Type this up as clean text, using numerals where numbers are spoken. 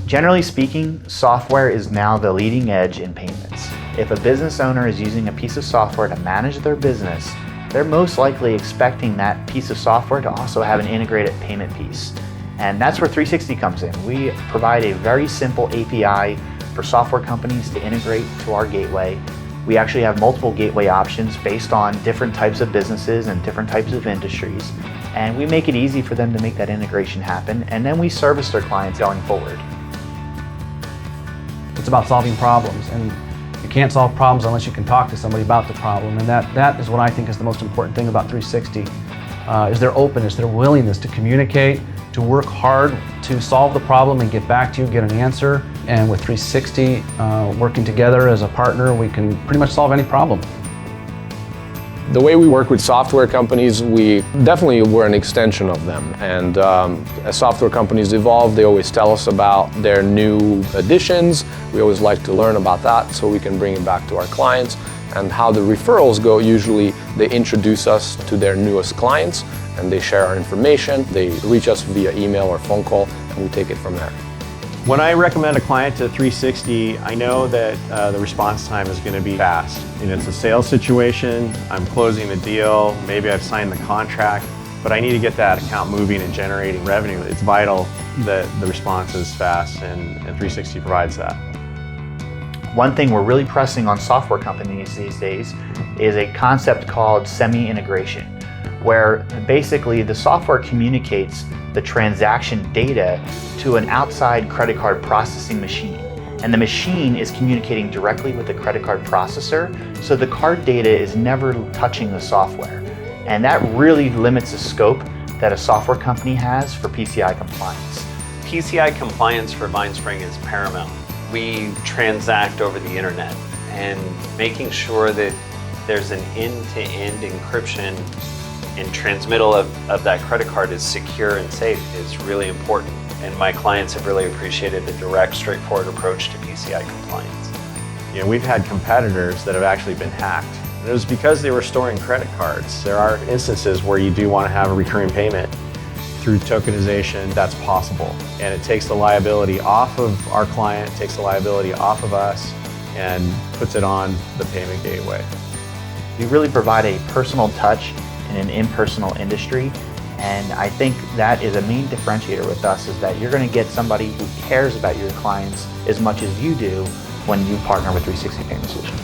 Generally speaking, software is now the leading edge in payments. If a business owner is using a piece of software to manage their business, they're most likely expecting that piece of software to also have an integrated payment piece. And that's where 360 comes in. We provide a very simple API for software companies to integrate to our gateway. We actually have multiple gateway options based on different types of businesses and different types of industries. And we make it easy for them to make that integration happen, and then we service their clients going forward. It's about solving problems, and you can't solve problems unless you can talk to somebody about the problem, and that is what I think is the most important thing about 360, is their openness, their willingness to communicate, to work hard to solve the problem and get back to you, get an answer. And with 360, working together as a partner, we can pretty much solve any problem. The way we work with software companies, we definitely were an extension of them. And as software companies evolve, they always tell us about their new additions. We always like to learn about that so we can bring it back to our clients. And how the referrals go, usually they introduce us to their newest clients and they share our information. They reach us via email or phone call, and we take it from there. When I recommend a client to 360, I know that the response time is going to be fast. It's a sales situation, I'm closing the deal, maybe I've signed the contract, but I need to get that account moving and generating revenue. It's vital that the response is fast, and 360 provides that. One thing we're really pressing on software companies these days is a concept called semi-integration, where basically the software communicates the transaction data to an outside credit card processing machine. And the machine is communicating directly with the credit card processor, so the card data is never touching the software. And that really limits the scope that a software company has for PCI compliance. PCI compliance for VineSpring is paramount. We transact over the internet, and making sure that there's an end-to-end encryption and transmittal of that credit card is secure and safe is really important. And my clients have really appreciated the direct, straightforward approach to PCI compliance. We've had competitors that have actually been hacked. And it was because they were storing credit cards. There are instances where you do want to have a recurring payment. Through tokenization, that's possible. And it takes the liability off of our client, takes the liability off of us, and puts it on the payment gateway. We really provide a personal touch in an impersonal industry, and I think that is a main differentiator with us, is that you're going to get somebody who cares about your clients as much as you do when you partner with 360 Payment Solutions.